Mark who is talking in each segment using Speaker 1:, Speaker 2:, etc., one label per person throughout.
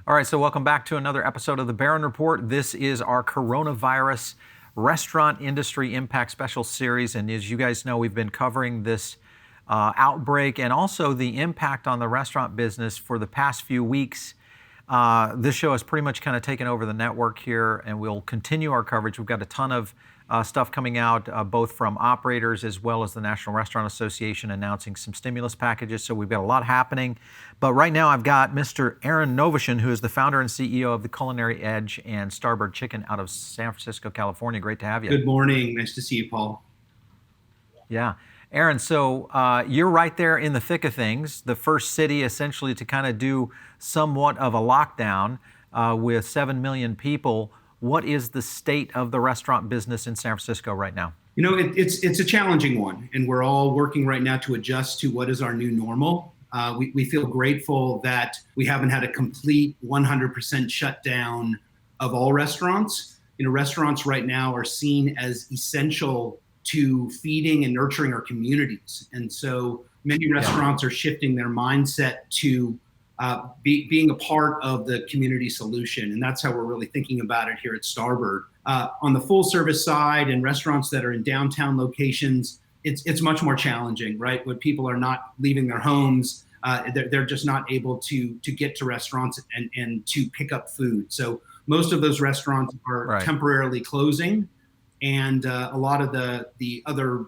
Speaker 1: All right, so welcome back to another episode of the Barron Report. This is our coronavirus restaurant industry impact special series. And as you guys know, we've been covering this outbreak and also the impact on the restaurant business for the past few weeks. This show has pretty much kind of taken over the network here, and we'll continue our coverage. We've got a ton of stuff coming out, both from operators as well as the National Restaurant Association announcing some stimulus packages. So we've got a lot happening. But right now I've got Mr. Aaron Noveshen, who is the founder and CEO of the Culinary Edge and Starbird Chicken out of San Francisco, California. Great to have you.
Speaker 2: Good morning. Nice to see you, Paul.
Speaker 1: Yeah. Aaron, so you're right there in the thick of things, the first city essentially to kind of do somewhat of a lockdown with 7 million people. What is the state of the restaurant business in San Francisco right now?
Speaker 2: You know, it's a challenging one, and we're all working right now to adjust to what is our new normal. We feel grateful that we haven't had a complete 100% shutdown of all restaurants. You know, restaurants right now are seen as essential to feeding and nurturing our communities. And so many restaurants are shifting their mindset to being a part of the community solution. And that's how we're really thinking about it here at Starbird. On the full service side and restaurants that are in downtown locations, it's much more challenging, right? When people are not leaving their homes, they're just not able to get to restaurants and to pick up food. So most of those restaurants are temporarily closing. And a lot of the other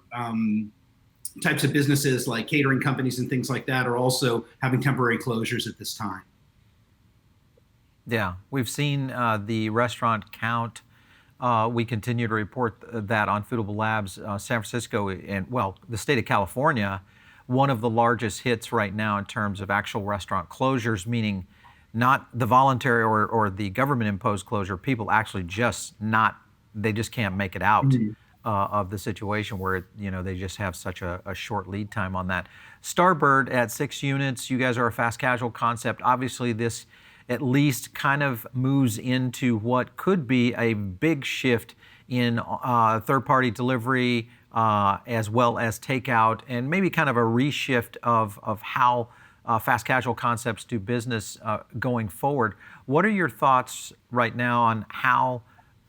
Speaker 2: types of businesses like catering companies and things like that are also having temporary closures at this time.
Speaker 1: Yeah, we've seen the restaurant count. We continue to report that on Foodable Labs, San Francisco, and the state of California, one of the largest hits right now in terms of actual restaurant closures, meaning not the voluntary or the government imposed closure, people actually they just can't make it out of the situation where, they just have such a short lead time on that. Starbird at 6 units, you guys are a fast casual concept. Obviously, this at least kind of moves into what could be a big shift in third-party delivery as well as takeout, and maybe kind of a reshift of how fast casual concepts do business going forward. What are your thoughts right now on how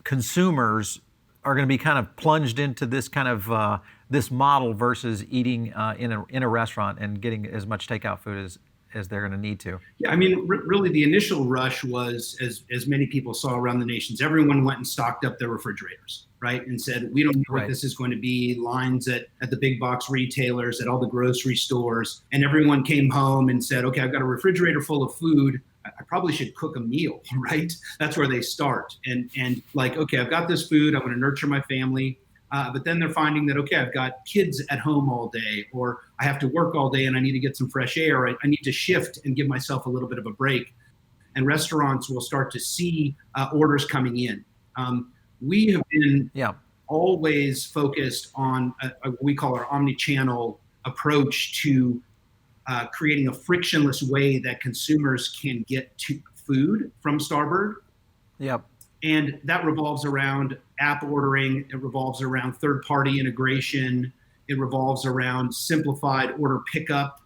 Speaker 1: consumers are going to be kind of plunged into this kind of this model versus eating in a restaurant and getting as much takeout food as they're going to need to?
Speaker 2: Yeah, I mean, really the initial rush was, as many people saw around the nations, everyone went and stocked up their refrigerators, right? And said, we don't know what this is going to be, lines at the big box retailers, at all the grocery stores. And everyone came home and said, okay, I've got a refrigerator full of food. I probably should cook a meal, right? That's where they start. And like, okay, I've got this food, I'm going to nurture my family. But then they're finding that, okay, I've got kids at home all day, or I have to work all day and I need to get some fresh air. I need to shift and give myself a little bit of a break. And restaurants will start to see orders coming in. We have been always focused on what we call our omni-channel approach to creating a frictionless way that consumers can get to food from Starbird.
Speaker 1: Yep.
Speaker 2: And that revolves around app ordering. It revolves around third-party integration. It revolves around simplified order pickup.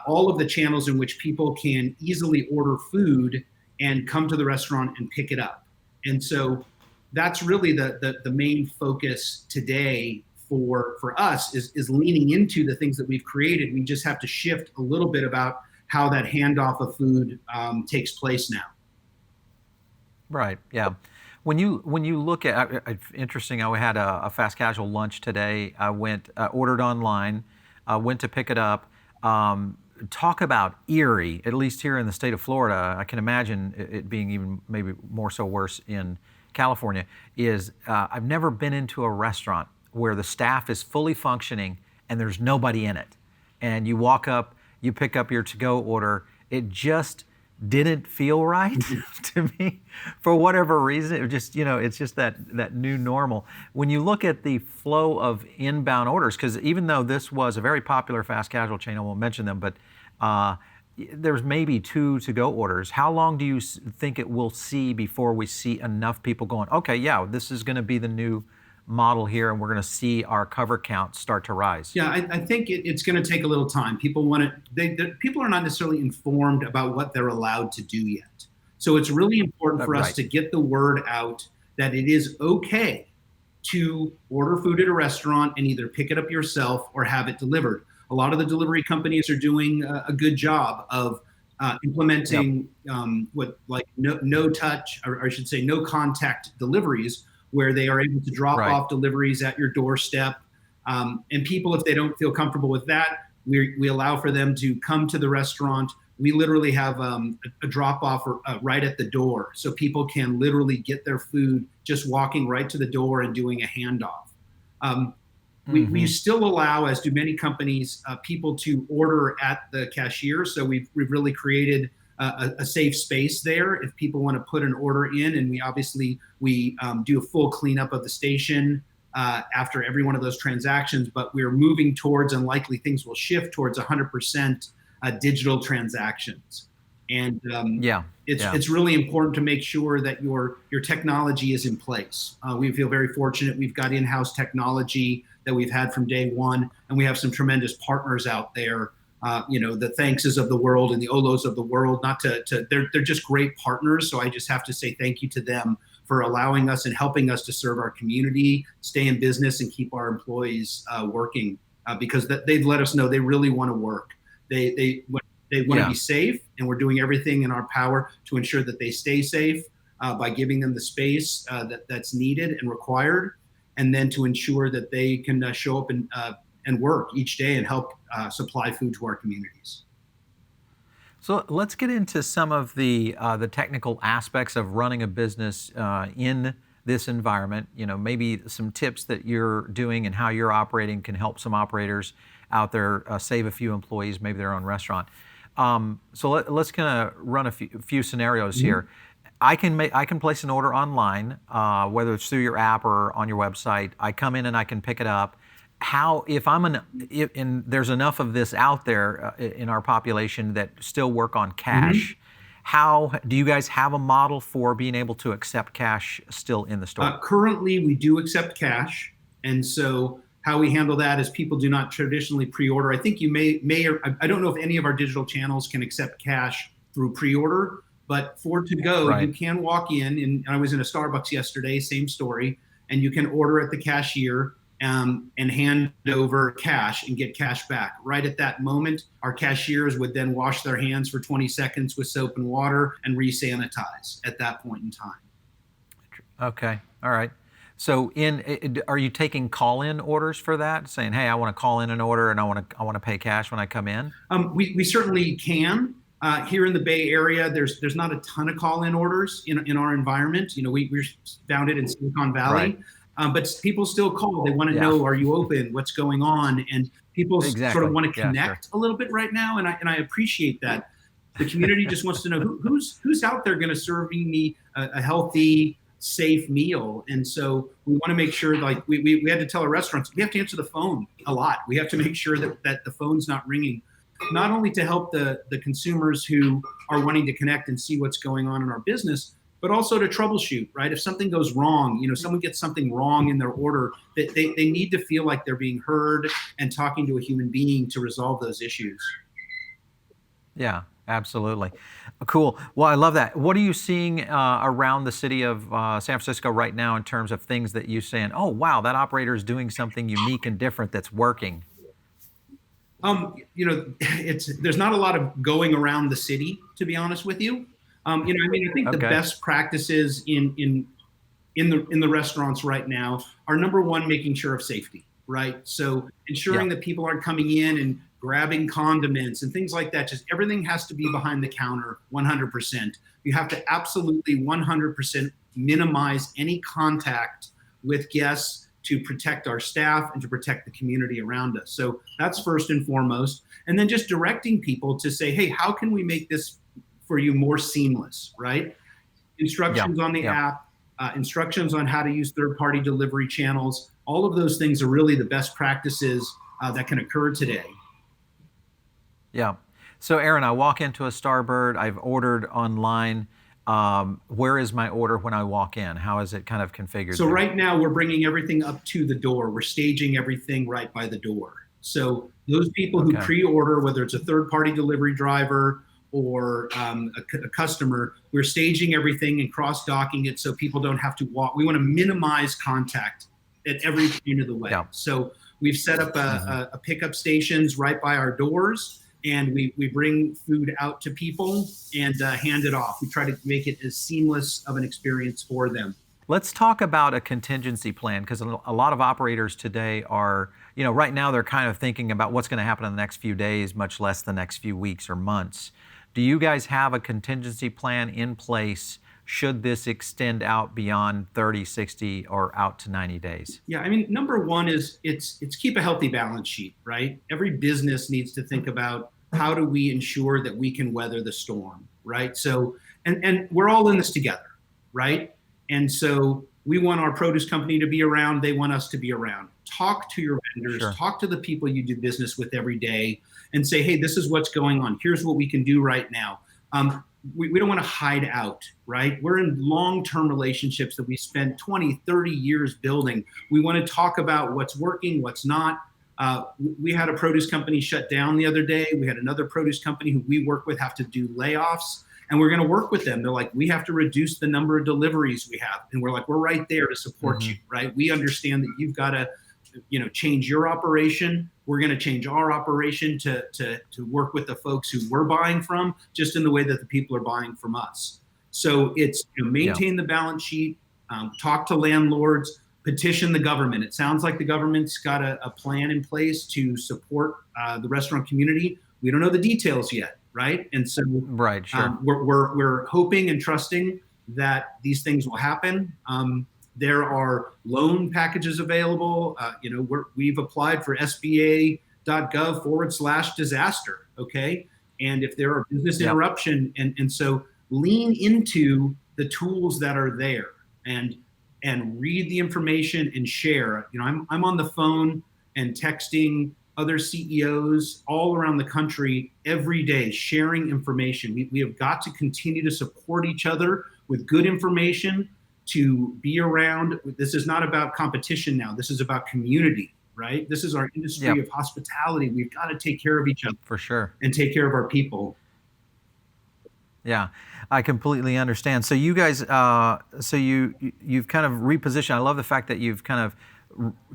Speaker 2: All of the channels in which people can easily order food and come to the restaurant and pick it up. And so that's really the main focus today for us is leaning into the things that we've created. We just have to shift a little bit about how that handoff of food takes place now.
Speaker 1: Right. Yeah. When you look at, interesting, I had a fast casual lunch today. I ordered online, went to pick it up. Talk about eerie, at least here in the state of Florida. I can imagine it being even maybe more so worse in California. I've never been into a restaurant where the staff is fully functioning and there's nobody in it. And you walk up, you pick up your to-go order. It just didn't feel right to me for whatever reason. It just, it's just that new normal. When you look at the flow of inbound orders, because even though this was a very popular fast casual chain, I won't mention them, but there's maybe 2 to-go orders. How long do you think it will see before we see enough people going, okay, yeah, this is going to be the new model here, and we're going to see our cover count start to rise?
Speaker 2: Yeah, I think it's going to take a little time. People are not necessarily informed about what they're allowed to do yet. So it's really important for us
Speaker 1: Right.
Speaker 2: to get the word out that it is okay to order food at a restaurant and either pick it up yourself or have it delivered. A lot of the delivery companies are doing a good job of
Speaker 1: Yep.
Speaker 2: implementing what like no touch, or I should say no contact deliveries, where they are able to drop
Speaker 1: Right.
Speaker 2: off deliveries at your doorstep. And people, if they don't feel comfortable with that, we allow for them to come to the restaurant. We literally have a drop off right at the door, so people can literally get their food just walking right to the door and doing a handoff. Um, we
Speaker 1: Hmm.
Speaker 2: still allow, as do many companies, people to order at the cashier. So we've really created a safe space there if people want to put an order in, and we do a full cleanup of the station after every one of those transactions. But we're moving towards, and likely things will shift towards 100% digital transactions. And
Speaker 1: Yeah. Yeah.
Speaker 2: it's really important to make sure that your technology is in place. We feel very fortunate. We've got in-house technology that we've had from day one, and we have some tremendous partners out there. The Thankses of the world and the Olos of the world. Not to they're just great partners. So I just have to say thank you to them for allowing us and helping us to serve our community, stay in business, and keep our employees working because they've let us know they really want to work. They want to be
Speaker 1: Yeah.
Speaker 2: safe, and we're doing everything in our power to ensure that they stay safe by giving them the space that's needed and required, and then to ensure that they can show up and work each day and help supply food to our communities.
Speaker 1: So let's get into some of the technical aspects of running a business in this environment. Maybe some tips that you're doing and how you're operating can help some operators out there save a few employees, maybe their own restaurant. So let's kind of run a few scenarios
Speaker 2: Mm-hmm.
Speaker 1: here. I can place an order online, whether it's through your app or on your website. I come in and I can pick it up. How if I'm an if, and there's enough of this out there in our population that still work on
Speaker 2: Mm-hmm.
Speaker 1: cash. How do you guys have a model for being able to accept cash still in the store?
Speaker 2: Currently, we do accept cash, and so how we handle that is people do not traditionally pre-order. I think you may or I don't know if any of our digital channels can accept cash through pre-order, but for to go, you
Speaker 1: Right.
Speaker 2: can walk in. And I was in a Starbucks yesterday, same story, and you can order at the cashier. And hand over cash and get cash back. Right at that moment, our cashiers would then wash their hands for 20 seconds with soap and water and re-sanitize at that point in time.
Speaker 1: Okay. All right. So are you taking call-in orders for that, saying, "Hey, I want to call in an order and I want to pay cash when I come in"?
Speaker 2: We certainly can. Here in the Bay Area, there's not a ton of call-in orders in our environment. We're founded in Silicon
Speaker 1: Right.
Speaker 2: Valley, but people still call. They want to
Speaker 1: Yeah.
Speaker 2: know, are you open? What's going on? And people sort of
Speaker 1: Exactly.
Speaker 2: want to
Speaker 1: Yeah. Sure.
Speaker 2: connect a little bit right now, and I appreciate that. The community just wants to know who's out there going to serve me a healthy, safe meal. And so we want to make sure, like we had to tell our restaurants, we have to answer the phone a lot. We have to make sure that the phone's not ringing, not only to help the consumers who are wanting to connect and see what's going on in our business, but also to troubleshoot, right? If something goes wrong, someone gets something wrong in their order, they need to feel like they're being heard and talking to a human being to resolve those issues.
Speaker 1: Yeah, absolutely. Cool. Well, I love that. What are you seeing around the city of San Francisco right now in terms of things that you're saying, oh, wow, that operator is doing something unique and different that's working?
Speaker 2: There's not a lot of going around the city, to be honest with you. I think the
Speaker 1: Okay.
Speaker 2: best practices in the restaurants right now are, number one, making sure of safety, right? So
Speaker 1: Yeah.
Speaker 2: ensuring that people aren't coming in and grabbing condiments and things like that. Just everything has to be behind the counter 100%. You have to absolutely 100% minimize any contact with guests to protect our staff and to protect the community around us. So that's first and foremost. And then just directing people to say, hey, how can we make this for you more seamless, right?
Speaker 1: Yeah.
Speaker 2: Instructions on the
Speaker 1: Yeah.
Speaker 2: app, instructions on how to use third-party delivery channels. All of those things are really the best practices that can occur today.
Speaker 1: Yeah. So, Aaron, I walk into a Starbird. I've ordered online. Where is my order when I walk in? How is it kind of configured
Speaker 2: So
Speaker 1: there?
Speaker 2: right now we're bringing everything up to the door. We're staging everything right by the door. So those people who
Speaker 1: Okay.
Speaker 2: pre-order, whether it's a third-party delivery driver or a customer, we're staging everything and cross-docking it so people don't have to walk. We want to minimize contact at every point of the way.
Speaker 1: Yeah.
Speaker 2: So we've set up a pickup stations right by our doors, and we bring food out to people and hand it off. We try to make it as seamless of an experience for them.
Speaker 1: Let's talk about a contingency plan, because a lot of operators today are, right now they're kind of thinking about what's going to happen in the next few days, much less the next few weeks or months. Do you guys have a contingency plan in place should this extend out beyond 30, 60, or out to 90 days?
Speaker 2: Yeah, I mean, number one is it's keep a healthy balance sheet, right? Every business needs to think about how do we ensure that we can weather the storm, right? So, and we're all in this together, right? And so we want our produce company to be around. They want us to be around. Talk to your vendors,
Speaker 1: Sure.
Speaker 2: talk to the people you do business with every day and say, hey, this is what's going on. Here's what we can do right now. We don't want to hide out, right? We're in long-term relationships that we spent 20, 30 years building. We want to talk about what's working, what's not. We had a produce company shut down the other day. We had another produce company who we work with have to do layoffs. And we're going to work with them. They're like, we have to reduce the number of deliveries we have. And we're like, we're right there to support you, right? We understand that you've got to, change your operation. We're going to change our operation to work with the folks who we're buying from, just in the way that the people are buying from us. So it's maintain the balance sheet, talk to landlords, petition the government. It sounds like the government's got a plan in place to support the restaurant community. We don't know the details yet. Right. And so
Speaker 1: Right, sure.
Speaker 2: We're hoping and trusting that these things will happen. There are loan packages available. We've applied for SBA.gov/disaster. OK. And if there are business interruption and so lean into the tools that are there and read the information and share. I'm on the phone and texting other CEOs all around the country every day, sharing information. We have got to continue to support each other with good information, to be around. This is not about competition now. This is about community, right? This is our industry of hospitality. We've got to take care of each other.
Speaker 1: For sure.
Speaker 2: And take care of our people.
Speaker 1: Yeah, I completely understand. So you guys, you've kind of repositioned. I love the fact that you've kind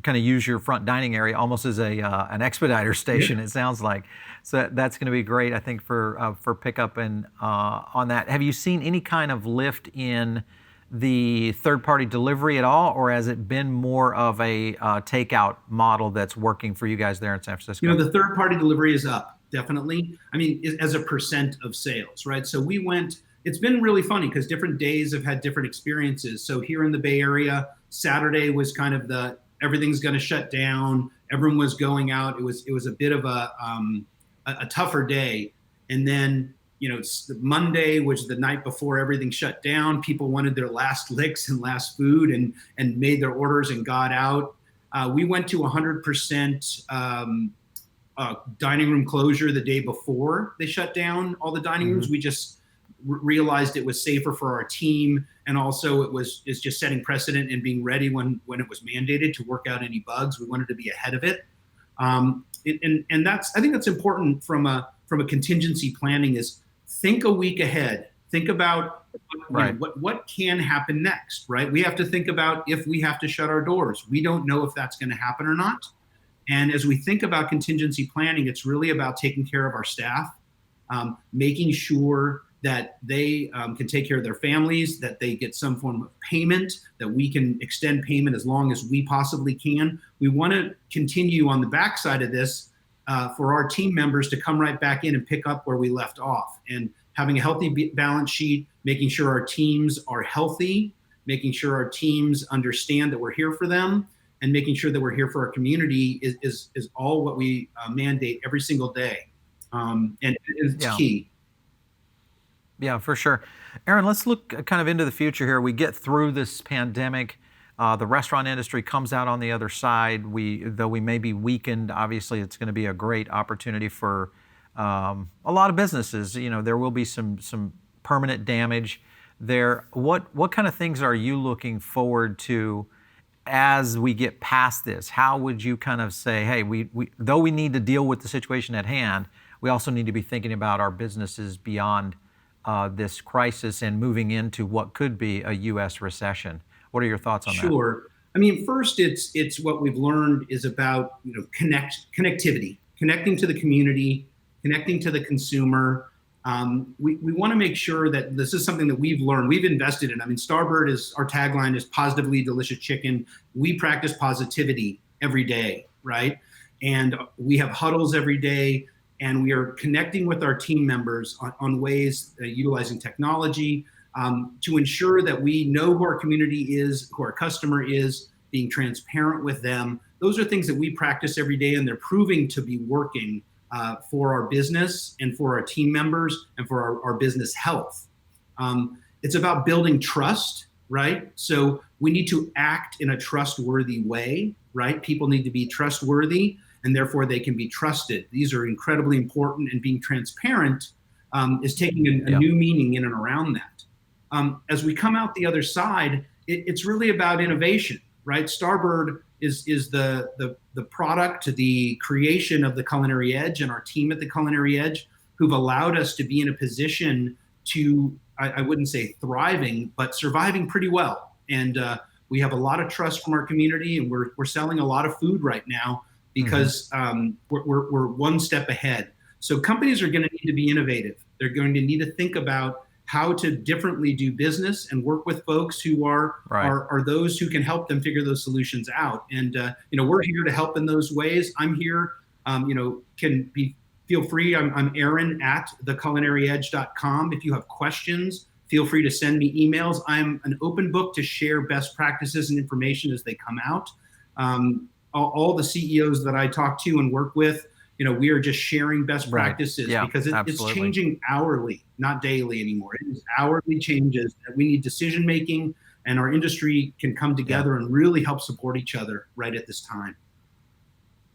Speaker 1: of use your front dining area almost as an expediter station. It sounds like. So that's going to be great, I think, for pickup and on that. Have you seen any kind of lift in the third-party delivery at all, or has it been more of a takeout model that's working for you guys there in San Francisco?
Speaker 2: The third-party delivery is up, definitely. I mean, as a percent of sales, right? So it's been really funny because different days have had different experiences. So here in the Bay Area, Saturday was kind of everything's going to shut down. Everyone was going out. It was a bit of a tougher day. And then, Monday was the night before everything shut down. People wanted their last licks and last food and made their orders and got out. We went to 100% dining room closure the day before they shut down all the dining rooms. We just realized it was safer for our team, and also it's just setting precedent and being ready when it was mandated to work out any bugs. We wanted to be ahead of it, and I think that's important from a contingency planning is think a week ahead. Think about what can happen next, right? We have to think about if we have to shut our doors. We don't know if that's going to happen or not. And as we think about contingency planning, it's really about taking care of our staff, making sure that they can take care of their families, that they get some form of payment, that we can extend payment as long as we possibly can. We want to continue on the backside of this for our team members to come right back in and pick up where we left off. And having a healthy balance sheet, making sure our teams are healthy, making sure our teams understand that we're here for them, and making sure that we're here for our community is all what we mandate every single day. And it's key.
Speaker 1: Yeah, for sure. Aaron, let's look kind of into the future here. We get through this pandemic. The restaurant industry comes out on the other side. Though we may be weakened, obviously it's going to be a great opportunity for a lot of businesses. There will be some permanent damage there. What kind of things are you looking forward to as we get past this? How would you kind of say, hey, though we need to deal with the situation at hand, we also need to be thinking about our businesses beyond this crisis and moving into what could be a U.S. recession. What are your thoughts on that?
Speaker 2: Sure. I mean, first, it's what we've learned is about connectivity, connecting to the community, connecting to the consumer. We want to make sure that this is something that we've learned, we've invested in. I mean, Starbird is our tagline is positively delicious chicken. We practice positivity every day, right? And we have huddles every day, and we are connecting with our team members on ways utilizing technology to ensure that we know who our community is, who our customer is, being transparent with them. Those are things that we practice every day, and they're proving to be working for our business and for our team members and for our business health. It's about building trust, right? So we need to act in a trustworthy way, right? People need to be trustworthy, and therefore they can be trusted. These are incredibly important, and being transparent is taking a new meaning in and around that. As we come out the other side, it's really about innovation, right? Starbird is the product, the creation of the Culinary Edge, and our team at the Culinary Edge, who've allowed us to be in a position to, I wouldn't say thriving, but surviving pretty well. And we have a lot of trust from our community, and we're selling a lot of food right now because we're one step ahead. So companies are going to need to be innovative. They're going to need to think about how to differently do business and work with folks who are those who can help them figure those solutions out. And we're here to help in those ways. I'm here. Feel free. I'm Aaron at theculinaryedge.com. If you have questions, feel free to send me emails. I'm an open book to share best practices and information as they come out. All the CEOs that I talk to and work with, we are just sharing best practices because it's changing hourly, not daily anymore. It is hourly changes that we need decision making, and our industry can come together and really help support each other right at this time.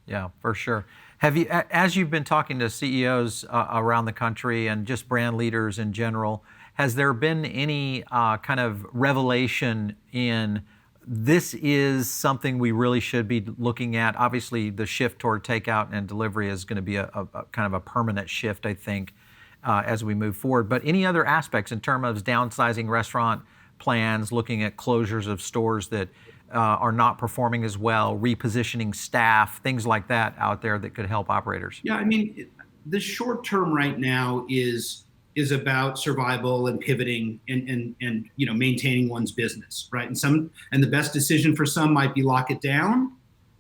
Speaker 1: Yeah, for sure. Have you, as you've been talking to CEOs around the country and just brand leaders in general, has there been any kind of revelation in this is something we really should be looking at? Obviously, the shift toward takeout and delivery is going to be a kind of a permanent shift, I think, as we move forward. But any other aspects in terms of downsizing restaurant plans, looking at closures of stores that are not performing as well, repositioning staff, things like that out there that could help operators?
Speaker 2: Yeah, I mean, the short term right now is about survival and pivoting and maintaining one's business, right? And the best decision for some might be lock it down,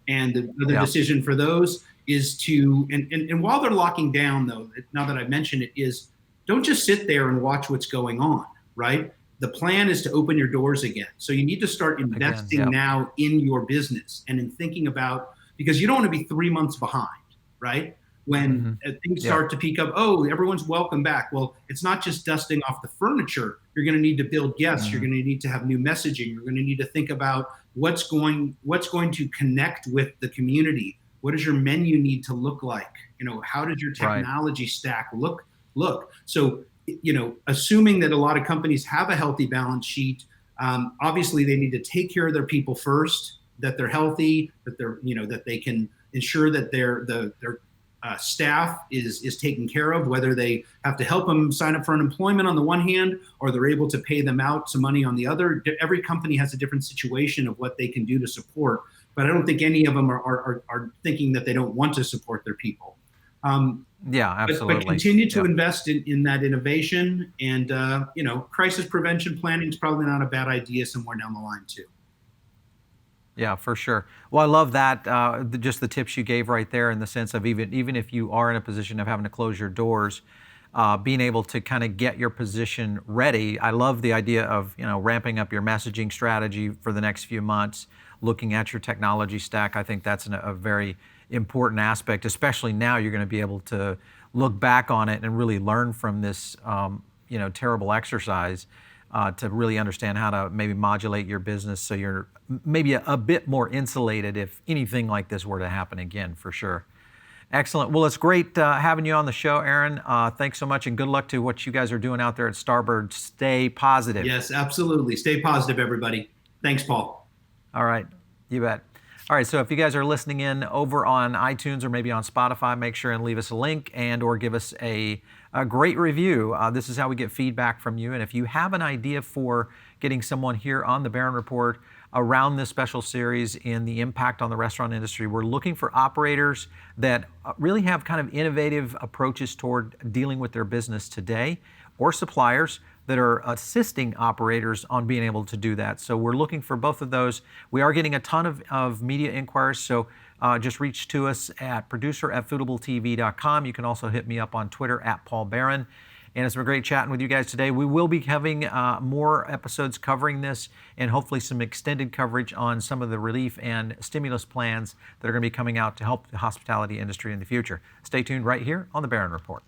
Speaker 2: and the other decision for those is to and while they're locking down, though, now that I've mentioned it, is don't just sit there and watch what's going on, right? The plan is to open your doors again. So you need to start investing now in your business and in thinking about, because you don't want to be 3 months behind, right? When things start to peak up, everyone's welcome back. Well, it's not just dusting off the furniture. You're going to need to build guests. You're going to need to have new messaging. You're going to need to think about what's going to connect with the community. What does your menu need to look like? How does your technology stack look? So, assuming that a lot of companies have a healthy balance sheet, obviously they need to take care of their people first, that they're healthy, that they're, that they can ensure that their staff is taken care of, whether they have to help them sign up for unemployment on the one hand, or they're able to pay them out some money on the other. Every company has a different situation of what they can do to support, but I don't think any of them are thinking that they don't want to support their people.
Speaker 1: Absolutely.
Speaker 2: But continue to invest in that innovation, and crisis prevention planning is probably not a bad idea somewhere down the line too.
Speaker 1: Yeah, for sure. Well, I love that, just the tips you gave right there, in the sense of even if you are in a position of having to close your doors, being able to kind of get your position ready. I love the idea of ramping up your messaging strategy for the next few months, looking at your technology stack. I think that's a very important aspect, especially now you're going to be able to look back on it and really learn from this terrible exercise. To really understand how to maybe modulate your business so you're maybe a bit more insulated if anything like this were to happen again, for sure. Excellent. Well, it's great having you on the show, Aaron. Thanks so much, and good luck to what you guys are doing out there at Starbird. Stay positive.
Speaker 2: Yes, absolutely. Stay positive, everybody. Thanks, Paul.
Speaker 1: All right. You bet. All right, so if you guys are listening in over on iTunes or maybe on Spotify, make sure and leave us a link and or give us a great review. This is how we get feedback from you. And if you have an idea for getting someone here on the Barron Report around this special series in the impact on the restaurant industry, we're looking for operators that really have kind of innovative approaches toward dealing with their business today, or suppliers that are assisting operators on being able to do that. So we're looking for both of those. We are getting a ton of media inquiries, so just reach to us at producer@foodabletv.com. You can also hit me up on Twitter @PaulBarron. And it's been great chatting with you guys today. We will be having more episodes covering this and hopefully some extended coverage on some of the relief and stimulus plans that are going to be coming out to help the hospitality industry in the future. Stay tuned right here on the Barron Report.